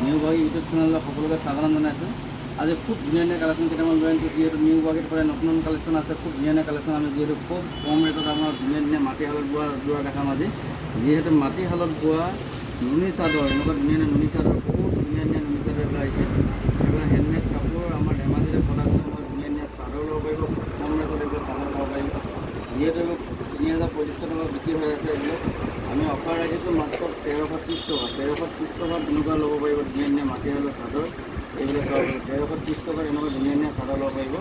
New Guwahati YouTube চেনেলত সকলোকে স্বাগতম জনাইছোঁ। আজি খুব ধুনীয়া ধুনীয়া কালেকশ্যন কেইটামান লৈ আনিছোঁ। যিহেতু নিউ গুৱাহাটীত প্ৰায় নতুন নতুন কালেকশ্যন আছে, খুব ধুনীয়া ধুনীয়া কালেকশ্যন আমি যিহেতু খুব কম ৰেটত আমাৰ ধুনীয়া ধুনীয়া মাটিশালত বোৱা যোৰা দেখাম আজি। যিহেতু মাটিশালত বোৱা নুনি চাদৰ, এনেকুৱা ধুনীয়া ধুনীয়া নুনি চাদৰ, বহুত ধুনীয়া ধুনীয়া নুনি চাদৰ এইবিলাক আহিছে। এইবিলাক হেণ্ডমেড কাপোৰ আমাৰ ধেমাজিৰে প্ৰডাকশ্যন হয়। ধুনীয়া ধুনীয়া চাদৰ ল'ব পাৰিব, খুব কম ৰেটত এইবিলাক চাদৰ ল'ব পাৰিব। যিহেতু এইবোৰ ৩,৫০০ টকা বিক্ৰী হৈ আছে। এইবিলাক আমি অফাৰ ৰাখিছোঁ মাত্ৰ ১৩30 টকা। ১৩30 টকাত এনেকুৱা ল'ব পাৰিব ধুনীয়া ধুনীয়া মাটিশালৰ চাদৰ। এইবিলাক চাব পাৰিব ১৩30 টকাত এনেকুৱা ধুনীয়া ধুনীয়া চাদৰ ল'ব পাৰিব।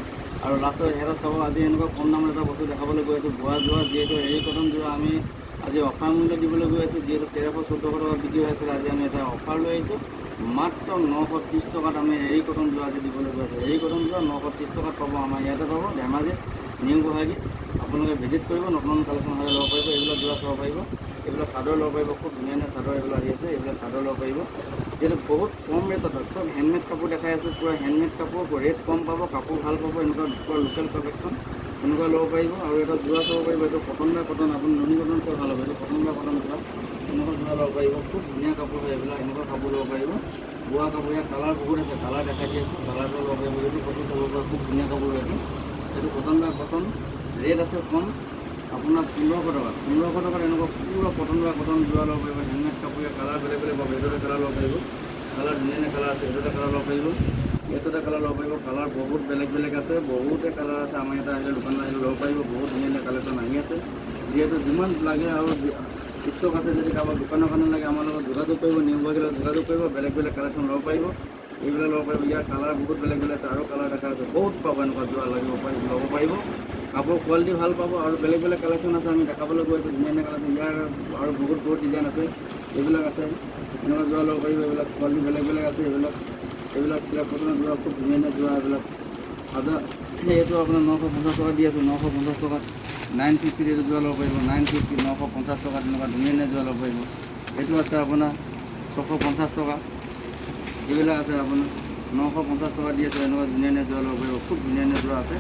আৰু লাষ্টত এটা চাব, আজি এনেকুৱা কম দামত এটা বস্তু দেখাবলৈ গৈ আছোঁ, বোৱা যোৰা। যিহেতু এৰী কটন যোৰা আমি আজি অফাৰ মূল্য দিবলৈ গৈ আছোঁ। যিহেতু ১৩14 টকা বিক্ৰী হৈ আছিলে, আজি আমি এটা অফাৰ লৈ আহিছোঁ মাত্ৰ ৯30 টকাত আমি এৰী কটন যোৰা আজি দিবলৈ গৈ আছোঁ। এৰী কটন যোৰা 930 টকাত পাব, আমাৰ ইয়াতে পাব ধেমাজিত নিউ গুৱাহাটীত। আপোনালোকে ভিজিট কৰিব, নতুন নতুন কালেকশ্যন হ'লে ল'ব পাৰিব। এইবিলাক যোৰা চাব পাৰিব, এইবিলাক চাদৰ ল'ব পাৰিব, খুব ধুনীয়া ধুনীয়া চাদৰ এইবিলাক আহি আছে। এইবিলাক চাদৰ ল'ব পাৰিব। যিহেতু বহুত কম ৰেটত চব হেণ্ডমেড কাপোৰ দেখাই আছোঁ, পূৰা হেণ্ডমেড কাপোৰ, ৰেট কম পাব, কাপোৰ ভাল পাব। এনেকুৱা পূৰা লোকেল কালেকশ্যন এনেকুৱা ল'ব পাৰিব। আৰু এটা যোৰা চাব পাৰিব, এইটো কটন বা কটন, আপুনি নুনি কটন কিয় ভাল হ'ব, এইটো কটন বা কটন যোৰা। এনেকুৱা যোৰা ল'ব পাৰিব, খুব ধুনীয়া কাপোৰ হয় এইবিলাক। এনেকুৱা কাপোৰ ল'ব পাৰিব, বোৱা কাপোৰ। ইয়াত কালাৰ বহুত আছে, কালাৰ দেখাই দি আছোঁ, কালাৰটো ল'ব পাৰিব। এইটো কটন চাব পৰা খুব ধুনীয়া কাপোৰ এইটো। এইটো কটন বা কটন, ৰেট আছে কম আপোনাৰ ১৫০০ টকা। ১৫০০ টকাত এনেকুৱা পূৰা কটন বা কটন যোৰা ল'ব পাৰিব। হেণ্ডমেড কাপোৰ, কালাৰ বেলেগ বেলেগ পাব। এইটো এটা কালাৰ ল'ব পাৰিব, কালাৰ ধুনীয়া ধুনীয়া কালাৰ আছে। এইটো এটা কালাৰ ল'ব পাৰিব, এইটো এটা কালাৰ ল'ব পাৰিব। কালাৰ বহুত বেলেগ বেলেগ আছে, বহুতে কালাৰ আছে। আমাৰ ইয়াতে আহিলে দোকানত আহিলে ল'ব পাৰিব। বহুত ধুনীয়া ধুনীয়া কালেকশ্যন আহি আছে। যিহেতু যিমান লাগে আৰু ষ্টক আছে, যদি কাৰোবাৰ দোকানৰ কাৰণে লাগে আমাৰ লগত যোগাযোগ কৰিব, নিউ গুৱাহাটীৰ লগত যোগাযোগ কৰিব, বেলেগ বেলেগ কালেকশ্যন ল'ব পাৰিব। এইবিলাক ল'ব পাৰিব। ইয়াৰ কালাৰ বহুত বেলেগ বেলেগ আছে, আৰু কালাৰ দেখা আছে, বহুত পাব। এনেকুৱা যোৰা লাগিব পাৰিব, ল'ব পাৰিব। কাপোৰ কোৱালিটি ভাল পাব, আৰু বেলেগ বেলেগ কালেকশ্যন আছে। আমি দেখাবলৈ গৈ আছোঁ ধুনীয়া ধুনীয়া কালেকশ্যন। ইয়াৰ আৰু বহুত বহুত ডিজাইন আছে, এইবিলাক আছে। এনেকুৱা যোৰা ল'ব পাৰিব, এইবিলাক কোৱালিটি বেলেগ বেলেগ আছে। এইবিলাক চিলাক কটনৰ যোৰা, খুব ধুনীয়া ধুনীয়া যোৰা এইবিলাক। এইটো আপোনাৰ ৯৫০ টকা দি আছোঁ, ৯৫০ টকাত 950 এইটো যোৰা ল'ব পাৰিব। 950, ৯৫০ টকাত এনেকুৱা ধুনীয়া ধুনীয়া যোৰা ল'ব পাৰিব। এইটো আছে আপোনাৰ ৬৫০ টকা। এইবিলাক আছে আপোনাৰ ৯৫০ টকা দি আছে। এনেকুৱা ধুনীয়া ধুনীয়া যোৰা ল'ব পাৰিব, খুব ধুনীয়া ধুনীয়া যোৰা আছে।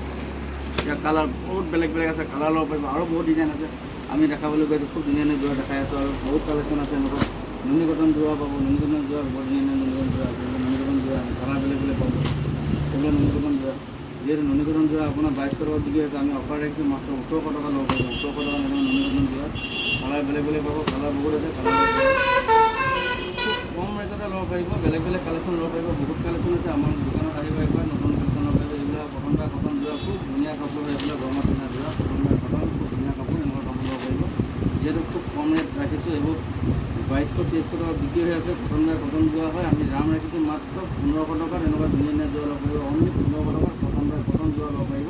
ইয়াৰ কালাৰ বহুত বেলেগ বেলেগ আছে, কালাৰ ল'ব পাৰিব। আৰু বহুত ডিজাইন আছে, আমি দেখাবলৈ গৈছোঁ, খুব ধুনীয়া ধুনীয়া যোৰা দেখাই আছোঁ। আৰু বহুত কালেকশ্যন আছে এনেকুৱা। নুনি কটন যোৰা পাব, নুনি কটন যোৰা বৰ ধুনীয়া ধুনীয়া নুনি কটন যোৰা আছে। নুনি কটন যোৰা কালাৰ বেলেগ বেলেগ পাব, এইবিলাক নুনি কটন যোৰা। যিহেতু নুনি কটন যোৰা আপোনাৰ ২২০০ টকা বিক্ৰী হৈছে, আমি অফাৰ ৰাখিছোঁ মাত্ৰ ১৮০০ টকা ল'ব পাৰিব। ১৮০০ টকা এনেকুৱা নুনি কটন যোৰা। কালাৰ বেলেগ বেলেগ পাব, কালাৰ বহুত আছে, কালাৰ কম ৰেটতে ল'ব পাৰিব। বেলেগ বেলেগ কালেকশ্যন ল'ব পাৰিব, বহুত কালেকশ্যন আছে। আমাৰ দোকানত আহিব একবাৰ, নতুন কালেকশ্যন ল'ব পাৰিব। এইবিলাক কটন বা কটন যোৰা, খুব ধুনীয়া কাপোৰ হয় এইবিলাক। গৰমত পিন্ধা যোৰা, কটন বা কটন, খুব ধুনীয়া কাপোৰ। এনেকুৱা কাপোৰ ল'ব পাৰিব। যিহেতু খুব কম ৰেট ৰাখিছোঁ, এইবোৰ ২২০০-২৩০০ টকা বিক্ৰী হৈ আছে। কটন বা কটন যোৰা হয়, আমি দাম ৰাখিছোঁ মাত্ৰ ১৫০০ টকাত। এনেকুৱা ধুনীয়া ধুনীয়া যোৰা ল'ব পাৰিব, অনলি ১৫০০ টকাত কটন বা কটন যোৰা ল'ব পাৰিব।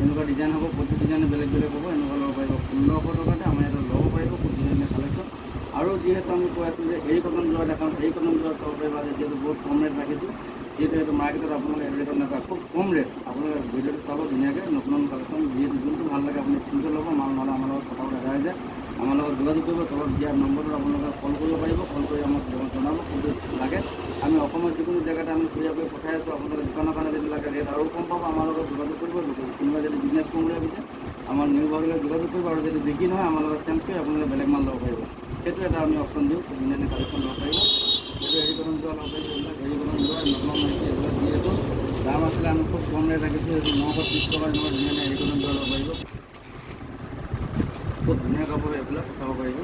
এনেকুৱা ডিজাইন হ'ব, প্ৰতি ডিজাইনে বেলেগ বেলেগ হ'ব। এনেকুৱা ল'ব পাৰিব ১৫০০ টকাতে আমাৰ ইয়াতে ল'ব পাৰিব, খুব ধুনীয়া ধুনীয়া কালেকশ্যন। আৰু যিহেতু আমি কৈ আছোঁ যে এৰী কটন যোৰা দেখাওঁ, এৰী কটন যোৰা চাব পাৰিব। আজি যিহেতু বহুত কম ৰেট ৰাখিছোঁ, যিহেতু এইটো মাৰ্কেটত আপোনালোকে এই ৰেটত নাপায়, খুব কম ৰেট। আপোনালোকে ভিডিঅ'টো চাব ধুনীয়াকৈ, নতুন নতুন কালেকশ্যন। যিহেতু যোনটো ভাল লাগে আপুনি স্ক্ৰীনশ্বট ল'ব, মাল নহ'লে আমাৰ লগত কথা দেখা যায়, আমাৰ লগত যোগাযোগ কৰিব। তলত দিয়া নম্বৰটোত আপোনালোকে কল কৰিব পাৰিব, কল কৰি আমাক জনাব কোনটো লাগে। আমি অসমৰ যিকোনো জেগাতে আমি কুৰিয়াৰ কৰি পঠাই আছোঁ। আপোনালোকে দোকানৰ কাৰণে যদি লাগে ৰেট আৰু কম পাব, আমাৰ লগত যোগাযোগ কৰিব। কোনোবা যদি বিজনেছ কৰিম বুলি ভাবিছে, আমাৰ নিউ গুৱাহাটীলৈ যোগাযোগ কৰিব। আৰু যদি বিক্ৰী নহয়, আমাৰ লগত চেঞ্জ কৰি আপোনালোকে বেলেগ মাল ল'ব পাৰিব। সেইটো এটা আমি অপশ্যন দিওঁ, খুব ধুনীয়া ধুনীয়া কালেকশ্যন ল'ব পাৰিব। সেইটো এৰী কটন যোৰা ল'ব পাৰিব। এইবিলাক এৰী কটন যোৰা নতুন আহিছে। এইবিলাক যিহেতু দাম আছিলে, আমি খুব কম ৰেট ৰাখিছোঁ। এইটো ৯30 টকা। এনেকুৱা ধুনীয়া ধুনীয়া এৰী কটন যোৰা ল'ব পাৰিব, খুব ধুনীয়া কাপোৰ। এইবিলাক চাব পাৰিব,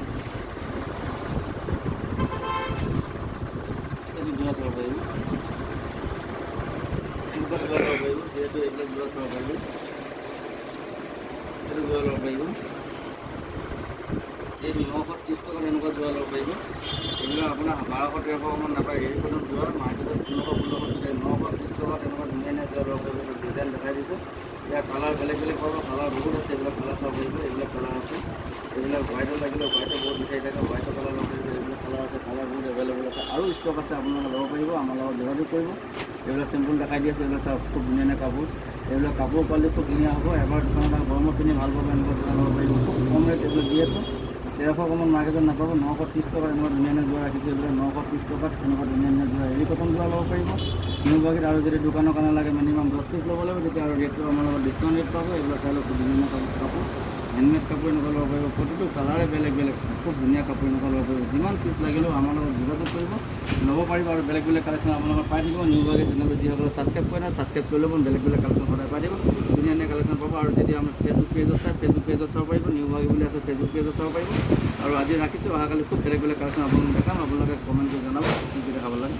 এইটো যোৰা চাব পাৰিব, এনেকুৱা যোৰা ল'ব পাৰিব। যিহেতু এইবিলাক যোৰা চাব পাৰিব, এইটো যোৰা ল'ব পাৰিব। এই ৯30 টকাত এনেকুৱা যোৰা ল'ব পাৰিব। এইবিলাক আপোনাৰ ১২০০-১৩০০ নাপায়। এৰী কটন যোৰা মাৰ্কেটত ১৫০০ বিক্ৰী, ৯30 টকাত এনেকুৱা ধুনীয়া ধুনীয়া যোৰা ল'ব পাৰিব। ডিজাইন দেখাই দিছোঁ। ইয়াৰ কালাৰ বেলেগ বেলেগ পাব, কালাৰ বহুত আছে। এইবিলাক কালাৰ চাব পাৰিব, এইবিলাক কালাৰ আছে। এইবিলাক হোৱাইটত লাগিলে, হোৱাইটৰ বহুত বিচাৰি থাকে, হোৱাইটৰ কালাৰ ল'ব পাৰিব। এইবিলাক কালাৰ আছে, কালাৰ বহুত এভেইলেবল আছে, আৰু ষ্টক আছে। আপোনালোকে ল'ব পাৰিব, আমাৰ লগত যোগাযোগ কৰিব। এইবিলাক চিম্পুল দেখাই দি আছে। এইবিলাক চাওক, খুব ধুনীয়া ধুনীয়া কাপোৰ। এইবিলাক কাপোৰ কোৱালিটি খুব ধুনীয়া হ'ব। এবাৰ দোকানত গৰমত পিন্ধি ভাল পাব, এনেকুৱা যোৰা ল'ব পাৰিব। খুব কম ৰেট এইবিলাক, যিহেতু ১৩০০ কমত মাৰ্কেটত নাপাব। ৯30 টকাত এনেকুৱা ধুনীয়া ধুনীয়া যোৰা ৰাখিছোঁ। এইবিলাক 930 টকাত এনেকুৱা ধুনীয়া ধুনীয়া যোৰা, এৰী কটন যোৰা ল'ব পাৰিব নিউ গুৱাহাটীত। আৰু যদি দোকানৰ কাৰণে লাগে মিনিমাম 10 পিচ ল'ব লাগিব, তেতিয়া আৰু ৰেটটো আমাৰ লগত ডিছকাউণ্ট ৰেট পাব। এইবিলাক চাই লওক, খুব ধুনীয়া ধুনীয়া কাপোৰ। হেণ্ডমেড কাপোৰ এনেকুৱা ল'ব পাৰিব, প্ৰতিটো কালাৰে বেলেগ বেলেগ, খুব ধুনীয়া কাপোৰ এনেকুৱা ল'ব পাৰিব। যিমান পিচ লাগিলেও আমাৰ লগত যোগাযোগ কৰিব, ল'ব পাৰিব। আৰু বেলেগ বেলেগ কালেকশ্যন আপোনালোকৰ পাই থাকিব। নিউ বাগে চেনেলটো যিসকলে ছাবস্ক্ৰাইব কৰে নহয়, ছাবস্ক্ৰাইব কৰি ল'ব, বেলেগ বেলেগ কালেকশ্যন সদায় পাই থাকিব, ধুনীয়া ধুনীয়া কালেকশ্যন পাব। আৰু যদি আমাৰ ফেচবুক পেজত চাই, ফেচবুক পেজত চাব পাৰিব, নিউ বাগে বুলি আছে, ফেচবুক পেজত চাব পাৰিব। আৰু আজি ৰাখিছোঁ, অহাকালি খুব বেলেগ বেলেগ কালেকশ্যন আপোনালোকক দেখাম। আপোনালোকে কমেণ্ট কৰি জনাব কি কি দেখাব লাগে।